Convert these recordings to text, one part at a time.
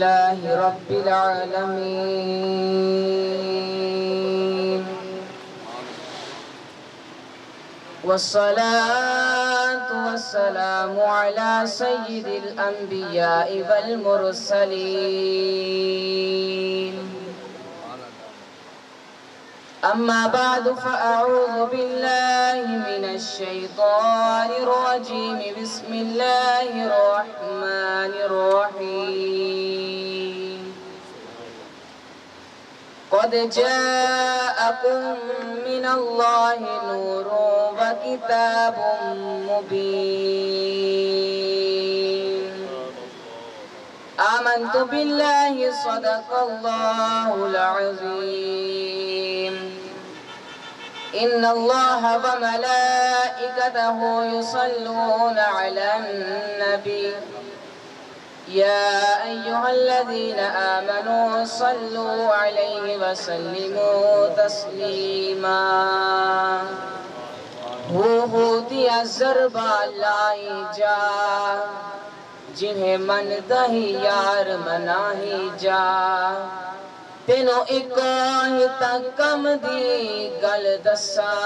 لله رب العالمين، والصلاة والسلام على سيد الأنبياء والمرسلين. أما بعد فأعوذ بالله من الشيطان الرجيم. بسم الله الرحمن الرحيم. قد جاءكم من الله نور وكتاب مبين. آمنت بالله صدق الله العظيم. إن الله وملائكته يصلون على النبي يا أيها الذين آمنوا صلوا عليه وسلموا تسليما. دیا ضربہ لائی جا، جنہیں من دہی یار مناہی جا، تینوں ایکو ہی تک کم دی گل دسا،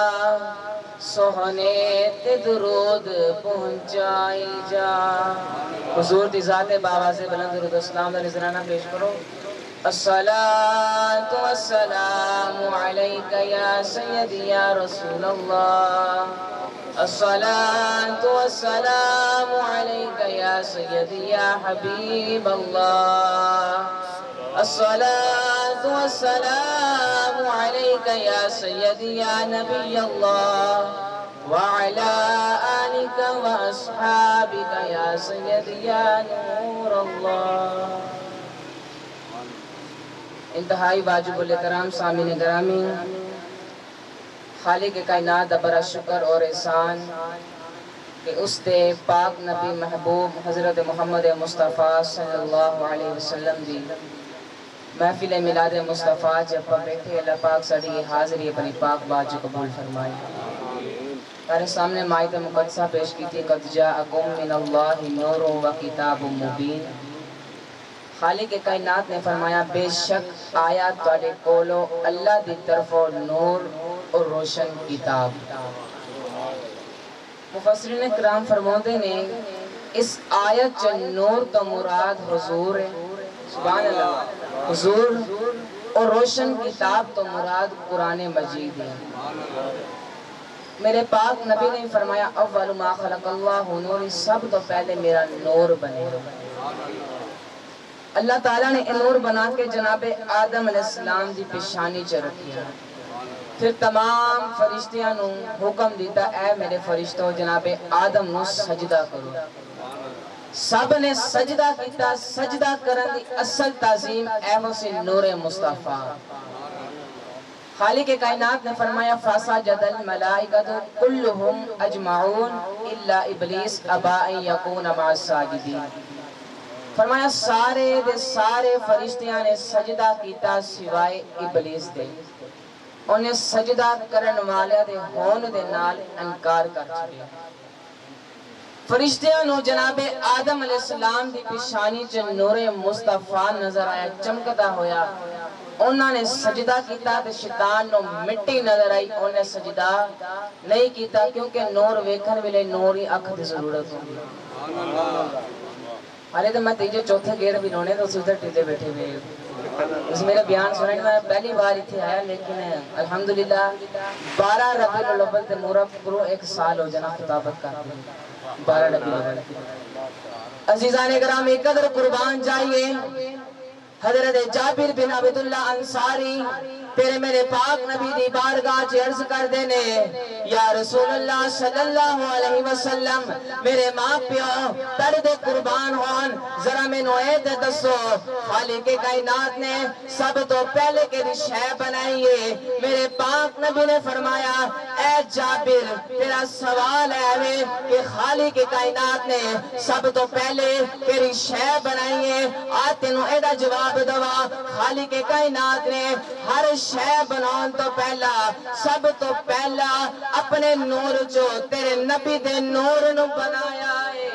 سوہنے تے درود پہنچائی جا. حضور دی ذات بابا سے بلند درود اسلام دا نذرانہ پیش کرو. الصلاة والسلام علیک یا سیدی یا رسول اللہ. الصلاة والسلام علیک یا سیدی یا حبیب اللہ. الصلاة والسلام علیک یا سیدی یا نبی اللہ، وعلى آلك وأصحابك يا سيدي يا نور الله. انتہائی واجب الاحترام سامعین گرامی، خالق کائنات دا بڑا شکر اور احسان کہ اس دے پاک نبی محبوب حضرت محمد مصطفیٰ صلی اللہ علیہ وسلم دی محفل میلاد مصطفیٰ جب پر بیٹھے، اللہ پاک سڑی حاضری اپنی پاک بات جو قبول فرمائی. تارے سامنے مائد مقدسہ پیش کی تھی. قد جاءکم من اللہ نور و کتاب مبین. خالق کائنات نے فرمایا بے شک آیا تواڈے کولو اللہ دی طرفوں نور اور روشن کتاب. مفسرین کرام فرماتے نے اس آیت چ نور تو مراد حضور ہے، سبحان اللہ، حضور، اور روشن کتاب تو مراد قرآن مجید ہے. میرے پاک نبی نے فرمایا اول ما خلق اللہ نور، سب تو پہلے میرا نور بنے. اللہ تعالیٰ نے نور بنا کے جناب آدم علیہ السلام دی پیشانی چ رکھیا، پھر تمام فرشتیاں نو حکم دیتا اے میرے فرشتوں جناب آدم نو سجدہ کرو. سب نے سجدہ کیتا. سجدہ کرن دی اصل تعظیم اے سے نور مصطفیٰ. خالق کائنات نے فرمایا فَسَجَدَ الْمَلَائِكَةُ كُلُّهُمْ أَجْمَعُونَ إِلَّا إِبْلِيسَ أَبَىٰ أَن يَكُونَ مَعَ السَّاجِدِينَ. فرمایا سارے دے سارے فرشتیاں نے سجدہ کیتا سوائے ابلیس دے. انہیں سجدہ کرن والے دے ہون دے نال انکار کر چکے. فرشتیاں نو جناب آدم علیہ السلام دی پیشانی چ نور مصطفیٰ نظر آیا، چمکتا ہویا. انہوں نے سجدہ کیتا تے شیطان نو مٹی نظر آئی، انہوں نے سجدہ نہیں کیتا کیونکہ نور ویکھن ویلے نور ہی اکھ دی ضرورت ہوگی. حالے تو میں تیجے چوتھے گیڑ بھی رونے تو سوزر ٹھلے بیٹھے ہوئے. اس میرا بیان سنیں میں پہلی بار اتھے آیا، لیکن الحمدللہ 12 ربیع الاول تے مورب پرو 1 سال ہو جانا خطابت کرتے ہیں. 12 ربیع الاول. عزیزان اکرامی قدر قربان جائیے. حضرت جابر بن عبداللہ انصاری تیرے میرے پاک نبی دی بارگاہ چ عرض کر دینے یا رسول اللہ صلی اللہ علیہ وسلم میرے ماں پیو درد قربان ہون، ذرا میں نوے دے دسو خالق کائنات نے سب تو پہلے کے شے بنائیے. میرے پاک نبی نے فرمایا اے جابر تیرا سوال ہے کہ خالق کائنات نے سب تو پہلے تیری شے بنائیے. تینوں ایڈا جواب دوا خالق کائنات نے ہر شے بناؤن تو پہلا سب تو پہلا اپنے نور جو تیرے نبی دے نور نو بنایا ہے.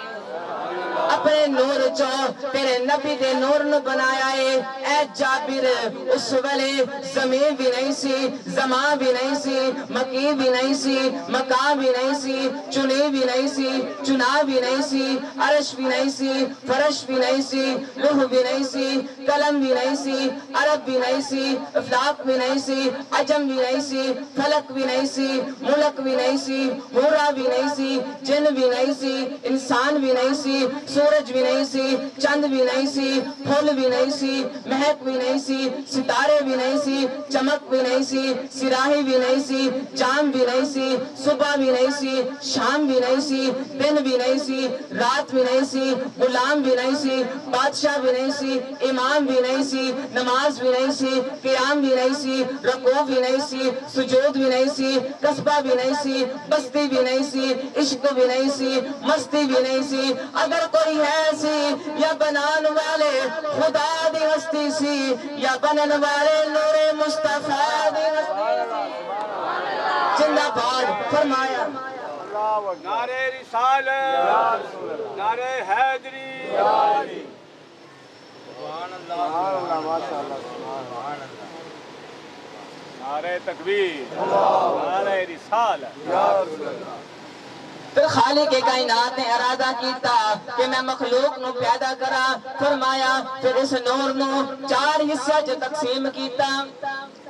اپنے نور چو تیرے نبی دے نور نو بنایا ہے اے جابر اس ویلے زمین بھی نہیں سی زمان بھی نہیں سی مکی بھی نہیں سی مکان بھی نہیں سی چنی بھی نہیں سی چنا بھی نہیں سی عرش بھی نہیں سی فرش بھی نہیں سی لوح بھی نہیں سی قلم بھی نہیں سی عرب بھی نہیں سی افلاق بھی نہیں سی عجم بھی نہیں سی فلک بھی نہیں سی ملک بھی نہیں سی ہورا بھی نہیں سی جن بھی نہیں سی انسان بھی نہیں سی سورج بھی نہیں سی چند بھی نہیں سی پھول بھی نہیں سی مہک بھی نہیں سی ستارے بھی نہیں سی چمک بھی نہیں سی سراہی بھی نہیں سی جام بھی نہیں سی صبح بھی نہیں سی شام بھی نہیں سی دن بھی نہیں سی رات بھی نہیں سی غلام بھی نہیں سی بادشاہ بھی نہیں سی امام بھی نہیں سی نماز بھی نہیں سی قیام بھی نہیں سی رکوع بھی نہیں سی سجود بھی نہیں سی قصبہ بھی نہیں سی بستی بھی نہیں سی عشق بھی نہیں سی مستی بھی نہیں سی اگر کوئی ہے سی یا بنان والے خدا دی ہستی سی یا بنن والے نور مصطفیٰ دی ہستی سی زندہ باد فرمایا نعرہ رسالت نعرہ حیدری سبحان اللہ ماشاءاللہ سبحان اللہ نعرہ تکبیر نعرہ رسالت یا رسول اللہ پھر خالق کائنات نے ارادہ کیتا کہ میں مخلوق نو پیدا کرا فرمایا پھر اس نور نو 4 حصہ جو تقسیم کیتا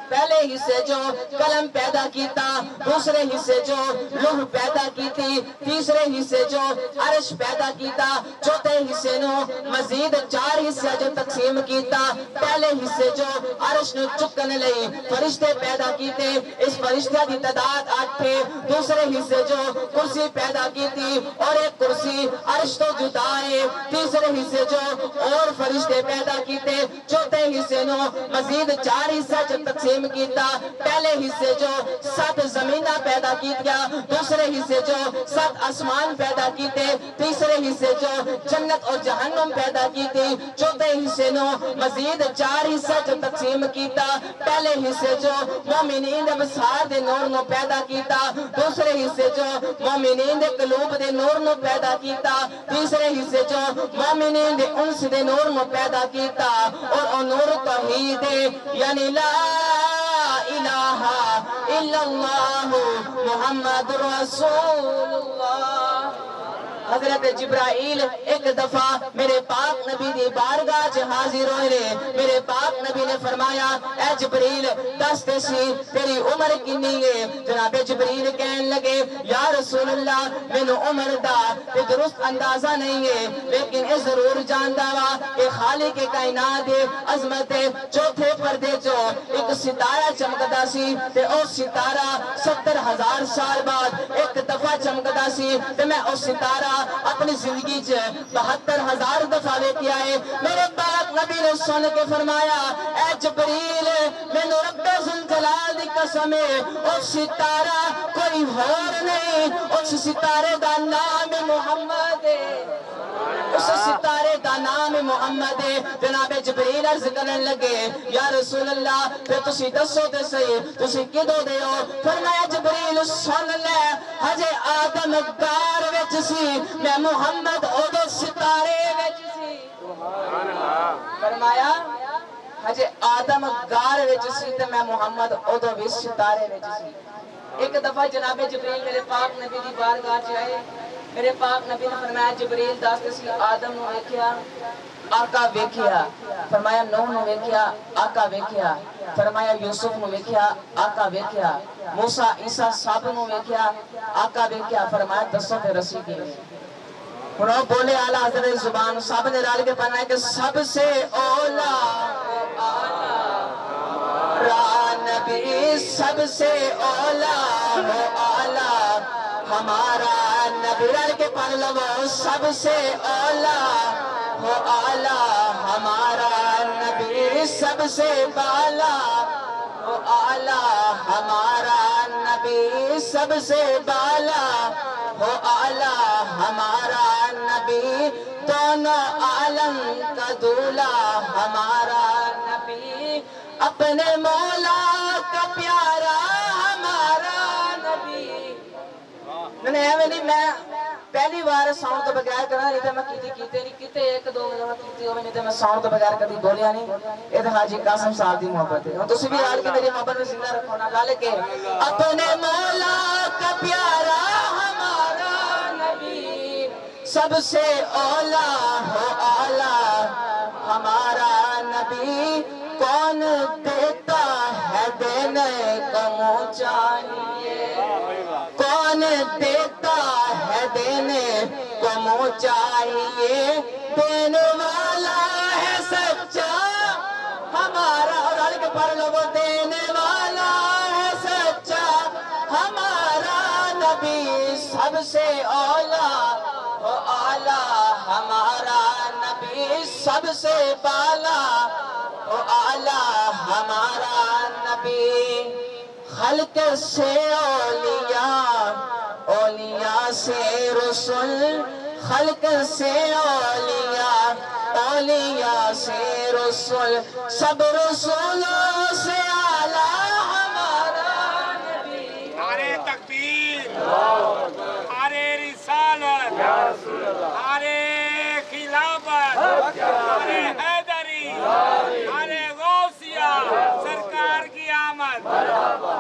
پہلے حصے جو قلم پیدا کیتا دوسرے حصے جو لوح پیدا کیتی تیسرے حصے جو عرش پیدا کیتا چوتھے حصے نو مزید 4 حصے جو تقسیم کیتا پہلے حصے جو عرش نو چکن لئی فرشتے پیدا کیتے اس فرشتہ دی تعداد 8 تھے دوسرے حصے جو کرسی پیدا کیتی اور ایک کرسی عرش تو جدا ہے تیسرے حصے جو اور فرشتے پیدا کیتے چوتھے حصے نو مزید 4 حصہ جو تقسیم کیتا پہلے حصے جو 7 زمینہ پیدا کیتیا دوسرے حصے جو 7 آسمان پیدا کیتے تیسرے حصے جو جنت اور جہنم پیدا کیتی چوتھے حصے نو مزید 4 حصہ جو تقسیم کیتا پہلے حصے جو مومنین دے بصار دے نور نو پیدا کیتا دوسرے حصے جو مومنین دے قلوب دے نور نو پیدا کیتا تیسرے حصے جو مومنین دے انس دے نور نو پیدا کیتا اور نور توحید یعنی لا الہ الا اللہ محمد رسول اللہ حضرت جبرائیل ایک دفعہ میرے پاک نبی دی بارگاہ چ حاضر ہوئے رہے میرے پاک نبی نے فرمایا اے جبریل دس سی تیری عمر کنی ہے جناب جبریل کہنے لگے یا رسول اللہ مینوں عمر دا تے درست اندازہ نہیں ہے لیکن اے ضرور جاندا وا کہ خالق کائنات دی عظمت چوتھے پردے چو ایک ستارہ چمکدا سی تے او ستارہ 70,000 سال بعد ایک دفعہ چمکدا سی تے میں او ستارہ اپنی زندگی 72,000 دفعہ ویکھیا ہے میرے پاک نبی نے سن کے فرمایا اے جبریل مینوں رب ذوالجلال دی قسم ہے او ستارہ کوئی اور نہیں اس ستارے دا نام محمد ہے اس ستارے دا نام محمد ہے جناب جبریل عرض کرنے لگے یا رسول اللہ پھر تسی دسو تے صحیح تسی کدوں دے ہو فرمایا جبریل سن لے ہجے آدم گار وچ سی میں محمد اودو ستارے وچ سی فرمایا ہجے آدم گار وچ سی تے میں محمد اودو بھی ستارے وچ سی ایک دفعہ جناب جبریل میرے پاک نبی دی بارگاہ چ آئے میرے پاک نبی نے فرمایا جبریل دس سی آدم نو ویکھیا آقا ویکھیا فرمایا نوح نو ویکھیا آقا ویکھیا فرمایا یوسف نو ویکھیا آقا ویکھیا موسیٰ عیسیٰ سب نو ویکھیا آقا ویکھیا فرمایا دسو پھر اسی کی انہوں بولے اعلیٰ حضرت زبان سب نے رال کے پڑھنا ہے کہ سب سے اولا را نبی سب سے اولا ہو اعلیٰ ہمارا نبی رال کے پڑھ لو سب سے اولا ہو اعلیٰ ہمارا نبی سب سے بالا ہو اعلیٰ ہمارا نبی سب سے بالا ہو اعلیٰ ہمارا نبی دونوں عالم کا دولا ہمارا نبی اپنے مولا کا پیارا ہمارا نبی نہیں میں پہلی بار ساؤنڈ تو بغیر کرنا نہیں تو میں کیتے نہیں کیتے ایک دو دفعہ کیتی ہوئے نہیں تو میں ساؤنڈ تو بغیر کبھی بولیا نہیں یہ تو حاجی قاسم صاحب دی محبت ہے تسی بھی آج کے میری محبت میں زندہ رکھو نا گل کے اپنے مولا کا پیارا ہمارا نبی سب سے اولا ہو اعلیٰ ہمارا نبی کون دیتا ہے دینے کو منہ چاہیے کون دیتا ہے دینے کو منہ چاہیے دینے والا ہے سچا ہمارا اور آل کے پڑھ لوگوں دینے والا ہے سچا ہمارا نبی سب سے اولا و اعلیٰ ہمارا نبی سب سے بالا و اعلیٰ ہمارا نبی خلق سے اولیاء اولیاء سے رسول خلق سے اولیاء اولیاء سے رسول سب رسولوں سے اعلیٰ ہمارا نبی نعرہ تکبیر نعرہ رسالت نعرہ خلافت نعرہ حیدری نعرہ غوثیہ سرکار کی آمد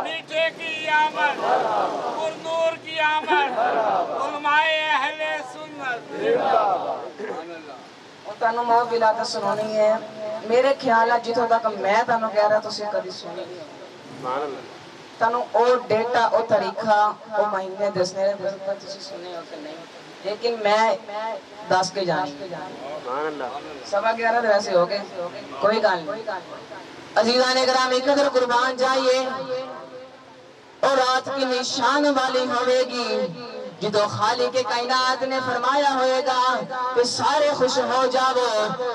میٹھے کی آمد پرنور کی آمد علماء اہل سنت تانوں محفل آتا سنونی ہے میرے خیالات جتوں تک میں تانوں کہہ رہا تسی کدی سنی تانوں او ڈیٹا او طریقہ او مہینے دسنے رہے پر تسی سنے ہو کہ نہیں لیکن میں دس کے جانی سوا 11 ویسے ہو گئے کوئی گال نہیں عزیزان گرامی قدر قربان جائیے اور رات کی نشان والی ہوئے گی جدو خالق کائنات نے فرمایا ہوئے گا کہ سارے خوش ہو جاؤ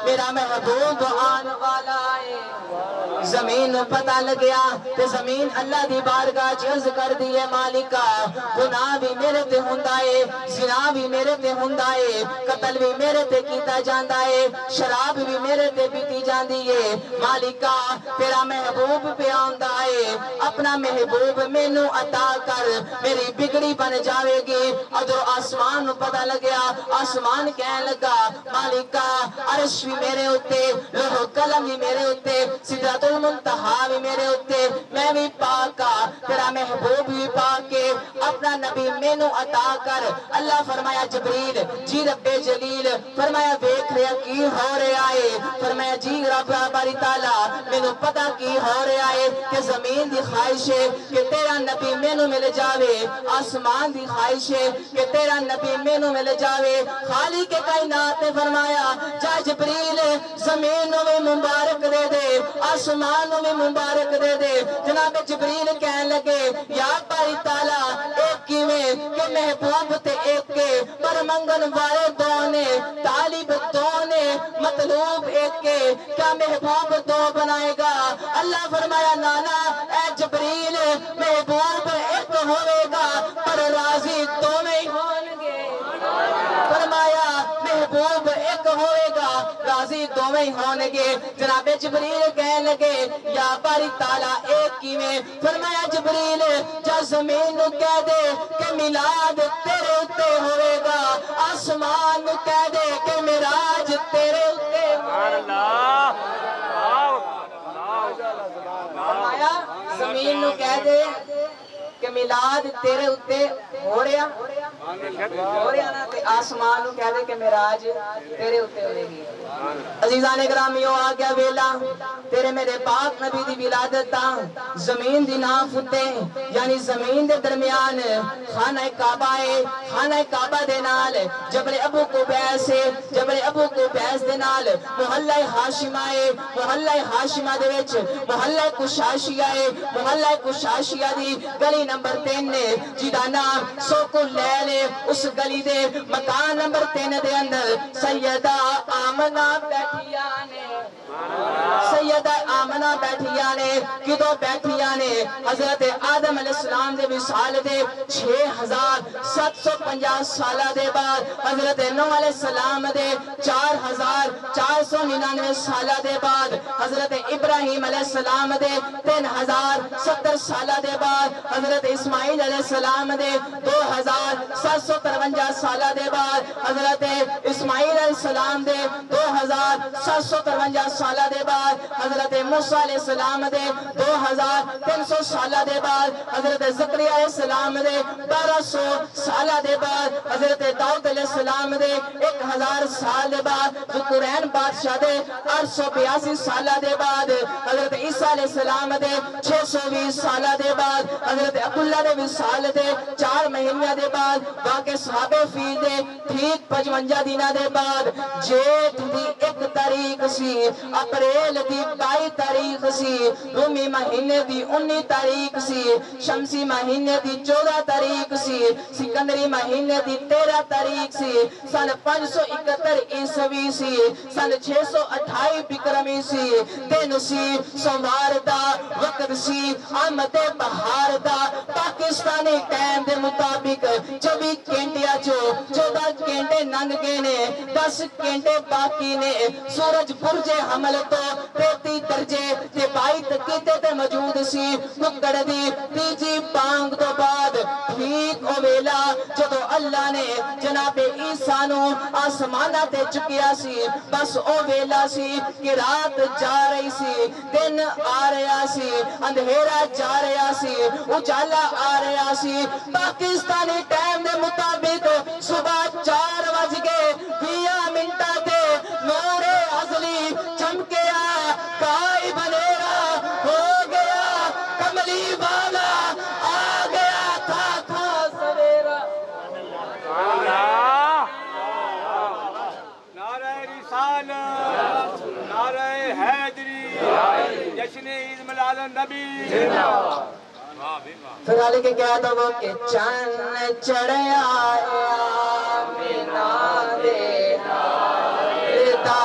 میرا محبوب آن والا ہے زمین پتہ لگیا کہ زمین اللہ دی بارگاہ چیز کر دیئے مالکہ گناہ بھی میرے تے ہندائے زنا بھی میرے تے ہندائے قتل بھی میرے تے کیتا جاندائے شراب بھی میرے تے پیتی جاندیے مالکہ تیرا محبوب پہ آندائے اپنا محبوب مینو عطا کر میری بگڑی بن جاوے گی ادھر آسمان پتہ لگیا آسمان کہنے لگا مالکہ عرش بھی میرے ہوتے لوح قلم بھی میرے ہوتے سدرۃ المنتہا بھی میرے ہوتے میں بھی پاکا تیرا محبوب بھی پاکے اپنا نبی مینو عطا کر اللہ فرمایا جبریل جی رب جلیل فرمایا دیکھ رہا کی ہو رہا ہے فرمایا جی رب باری تعالیٰ مینو پتہ کی ہو رہا ہے کہ زمین دی خواہش ہے کہ تیرا نبی مینو مل جاوے آسمان دی خواہش ہے کہ تیرا نبی مینو مل جاوے خالق کائنات نے فرمایا جا جبریل زمین میں مبارک دے دے آسمان میں مبارک دے دے جناب جبریل کہنے لگے یا باری تعالیٰ ایک کی میں کہ محبوب تے ایک کے پر منگن والے دونے طالب دونے مطلوب ایک کے کیا محبوب دو بنائے گا اللہ فرمایا نانا اے جبریل محبوب ایک ہوئے گا پر راضی دو نہیں ہونگے فرمایا محبوب ایک ہوئے گا راضی دو نہیں ہونگے جناب جبریل کہنے لگے یا باری تعالیٰ ایک کی میں فرمایا جبریل جا زمین کہہ دے کہ میلاد تیرے اتے ہوئے گا آسمان کہہ دے کہ معراج تیرے اتے ہوئے گا فرمایا زمین نو کہہ دے کہ میلاد تیرے اتے ہو رہا نا تے آسمان نو کہہ دے کہ معراج تیرے اتے ہوئے گی عزیزان گرامیوں آ گیا ویلا تیرے میرے پاک نبی دی ولادت دا زمین دی ناف اتے یعنی زمین دے درمیان خانہ کعبہ ہے خانہ کعبہ دے نال جبل ابو قبیس ہے جبل ابو قبیس دے نال محلہ ہاشمہ ہے محلہ ہاشمہ دے وچ محلہ کشاشیہ ہے محلہ کشاشیہ دی گلی نمبر 3 نے جیدہ نام سوکو لیلے اس گلی دے مکان نمبر 3 دے اندر سیدہ آمنہ بیٹھیانے سیدہ آمنہ بیٹھیانے کدو بیٹھیانے حضرت آدم علیہ السلام دے وصال دے 6750 سالہ دے بعد حضرت نوح علیہ السلام دے 4499 سالہ دے بعد حضرت ابراہیم علیہ السلام دے 3070 سالہ دے بعد حضرت اسماعیل علیہ السلام دے 2753 سالہ دے بعد حضرت اسماعیل علیہ السلام دے 2753 سالہ دے بعد حضرت موسیٰ علیہ السلام دے 2300 سالہ دے بعد حضرت زکریا علیہ السلام دے 1200 سالہ دے بعد حضرت داؤد علیہ السلام دے 1000 سال دے بعد ذوالقرنین بادشاہ دے 882 سالہ دے بعد حضرت عیسیٰ علیہ السلام دے 620 سالہ دے بعد حضرت عبداللہ دے وصال دے 4 مہینہ دے بعد باقی صحابہ فیل دے ٹھیک 55 دینہ دے بعد جیٹھ دی 1 تاریخ سی اپریل دی 22 تاریخ سی رومی مہینے دی 19 تاریخ سی شمسی مہینے دی 14 تاریخ سی سکندری مہینے دی 13 تاریخ سی سن 571 عیسوی سی سن 628 بکرمی سی دن سی سوموار دا وقت سی آمد بہار دا پاکستانی ٹائم دے مطابق 24 گھنٹیاں چو 14 گھنٹے ننگ گئے نے 10 گھنٹے باقی نے سورج برج حمل تو 33 درجے تے 22 تکیتے تے موجود سی ککڑ دی تیجی بانگ تو بعد ٹھیک او ویلا جدو اللہ نے جناب عیسیٰ نو آسمانہ تے چکیا سی بس او ویلا سی کہ رات جا رہی سی دن آ رہا سی اندھیرا جا رہا سی اجالا آ رہا سی پاکستانی ٹائم دے مطابق صبح 4 بج کے 20 منٹا تے نور ازلی چمکیا کائی بنیرا ہو گیا کملی والا آ گیا تھا سویرا نعرہ رسالت نعرہ حیدری جشن عید میلاد النبی پھر علی کے کہا تھا وہ کہ چند چڑھے آیا مینا دے دا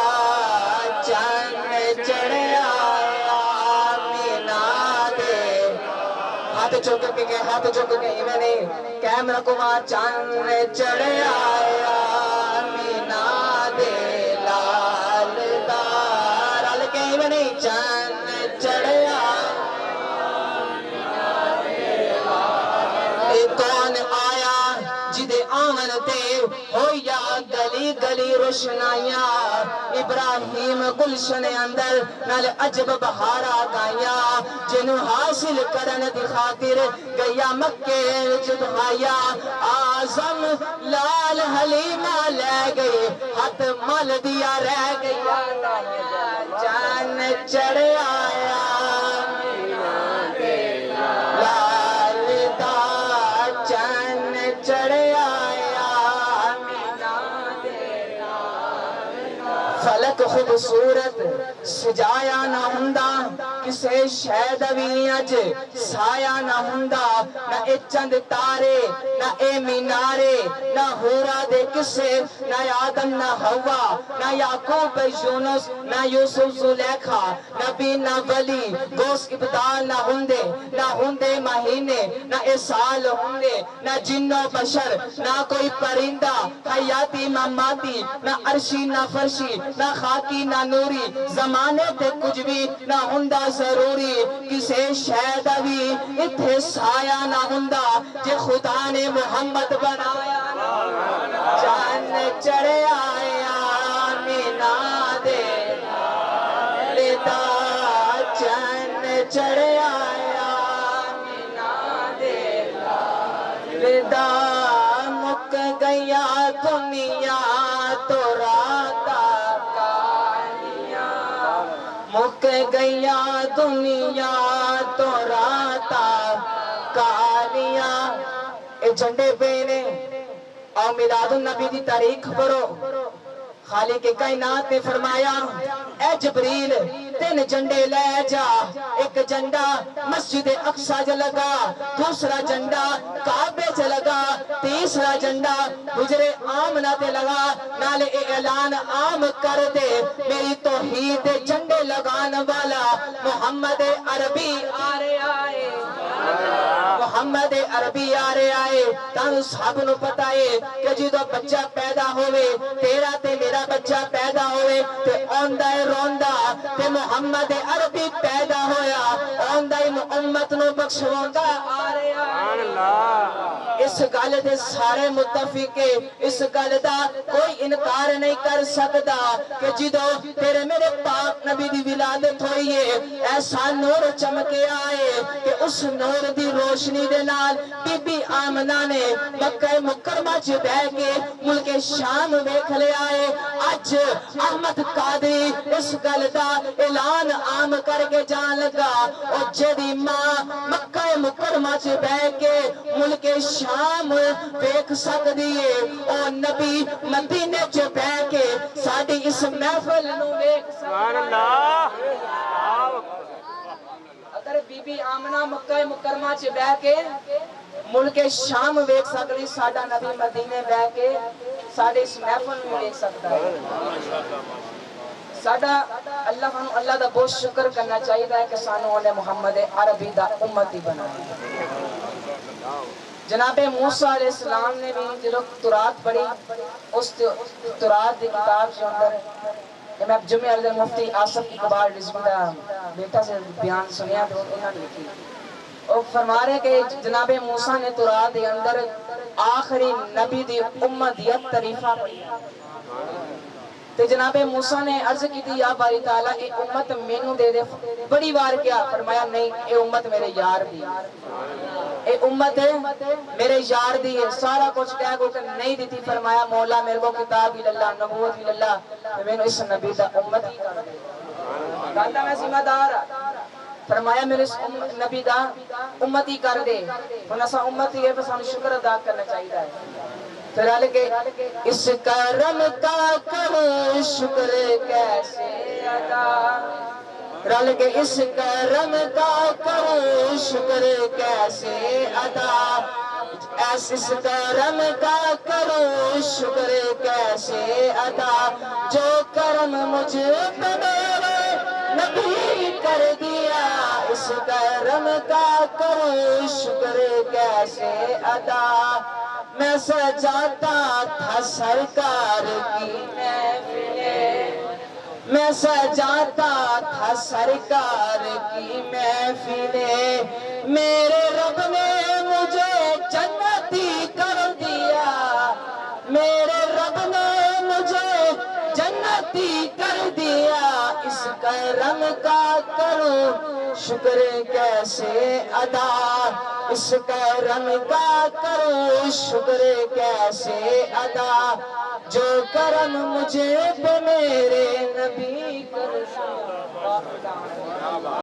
چند چڑھے آیا مینا دے ہاتھ چک کے ہاتھ چک کے میں نے کیمرہ کو ماں چند چڑھے آیا مینا دے لال دار علی کے میں نے چند چڑھے آیا کون آیا جدے آمن تے ہویا گلی گلی روشنائیاں ابراہیم گلشن اندر نال عجب بہارا گائیا جنو حاصل کرن دی خاطر گیا مکے جدھایا آزم لال حلیمہ لے گئے ہاتھ مل دیا رہ گیا جان چڑھ آیا فلک خوبصورت سجایا نہ ہوندا کسے شاید وی اج سایا نہ ہوندا نہ اے چند تارے نہ اے مینارے نہ ہورا دے کسے نہ آدم نہ ہوا نہ یعقوب یونس نہ یوسف زلیخا نبی نہ ولی گوس ابدال نہ ہوندے مہینے نہ اے سال ہوندے نہ جن و بشر نہ کوئی پرندہ حیاتی مماتی نہ عرشی نہ فرشی نہ خاکی نہ نوری زمانے تے کچھ بھی نہ ہوندا ضروری کسے شاید بھی اتھے سایہ نہ ہوندا جے خدا نے محمد بنایا جان چڑھے آیا مینا دے لیتا جان چڑھے آیا مینا دے لیتا مک گیا دنیا تو راتا مک گیا دنیا تو راتا کالیاں اے جھنڈے پینے اور میلاد النبی دی تاریخ پڑھو خالق کائنات نے فرمایا اے جبریل 3 جھنڈے لے جا ایک جھنڈا مسجد اقصی ج لگا دوسرا جھنڈا کعبے ج لگا تیسرا جھنڈا حجر آمنہ تے لگا نالے اعلان عام کر دے میری توحید جھنڈے لگان والا محمد عربی آ رہے آئے محمد عربی آ رہا ہے تانوں سب نوں پتا ہے کہ جدوں بچہ پیدا ہوئے تیرا تے میرا بچہ پیدا ہوئے تے آندا ہے روندا تے محمد عربی پیدا ہویا آندا ہے امت نوں بخشواوندا آ رہا اس گل دے سارے متفق ہے اس گل دا کوئی انکار نہیں کر سکدا کہ جدوں تیرے میرے پاک نبی دی ولادت ہوئی ہے ایسا نور چمکے آئے کہ اس نور دی روشنی دے نال بی بی آمنہ نے مکہ مکرمہ چ بیٹھ کے ملک شام ویکھ لے آئے اج احمد قادری اس گل دا اعلان عام کر کے جان لگا او جڑی ماں مکہ مکرمہ چ بیٹھ کے ملک شام ویکھ سکدی ہے او نبی مدینے چ بیٹھ کے ساڈی اس محفل نو ویکھ سبحان اللہ اگر بی بی آمنہ مکہ مکرمہ چ بیٹھ کے ملک شام ویکھ سکدی ساڈا نبی مدینے بیٹھ کے ساڈے اس محفل نو ویکھ سکدا ہے ساڈا اللہ دا بہت شکر کرنا چاہیے کہ سانو نے محمد عربی دا امتی بنایا جناب موسیٰ علیہ السلام نے بھی جو تورات پڑھی اس تورات دی کتاب کے اندر میں جمعہ علیہ مفتی آصف اقبال رضوی دا بیٹا سے بیان سنیا تو انہوں نے لکھی اور فرما رہے کہ جناب موسیٰ نے تورات دے اندر آخری نبی دی امتیت طریفہ پڑھی تے جناب موسیٰ نے عرض کی تھی یا باری تعالیٰ اے امت مینوں دے دے بڑی وار کیا فرمایا نہیں اے امت میرے یار دی اے امت میرے یار دی ہے سارا کچھ کہہ گو کہ نہیں دیتی فرمایا مولا میرے کو کتاب ہی اللہ نبوت ہی اللہ میں اس نبی دا امت ہی کر دے کہتا میں ذمہ دار فرمایا میرے اس نبی دا امت ہی کر دے انہاں سا امت ہی ہے بس ہم شکر ادا کرنا چاہیے ہے پھر آلے کہ اس کرم کا کروں شکر کیسے ادا رل کے اس کرم کا کروں شکر کیسے ادا اس کرم کا کروں شکر کیسے ادا جو کرم مجھ پہ میرے نبی کر دیا اس کرم کا کروں شکر کیسے ادا میں سجاتا تھا سرکار کی محفلیں میں سجاتا تھا سرکار کی محفلیں میرے رب نے مجھے جنتی کر دیا میرے رب نے مجھے جنتی کر دیا اس کرم کا کروں شکر کیسے ادا اس کرم کا کروں شکر کیسے ادا جو کرم مجھے پہ میرے نبی کر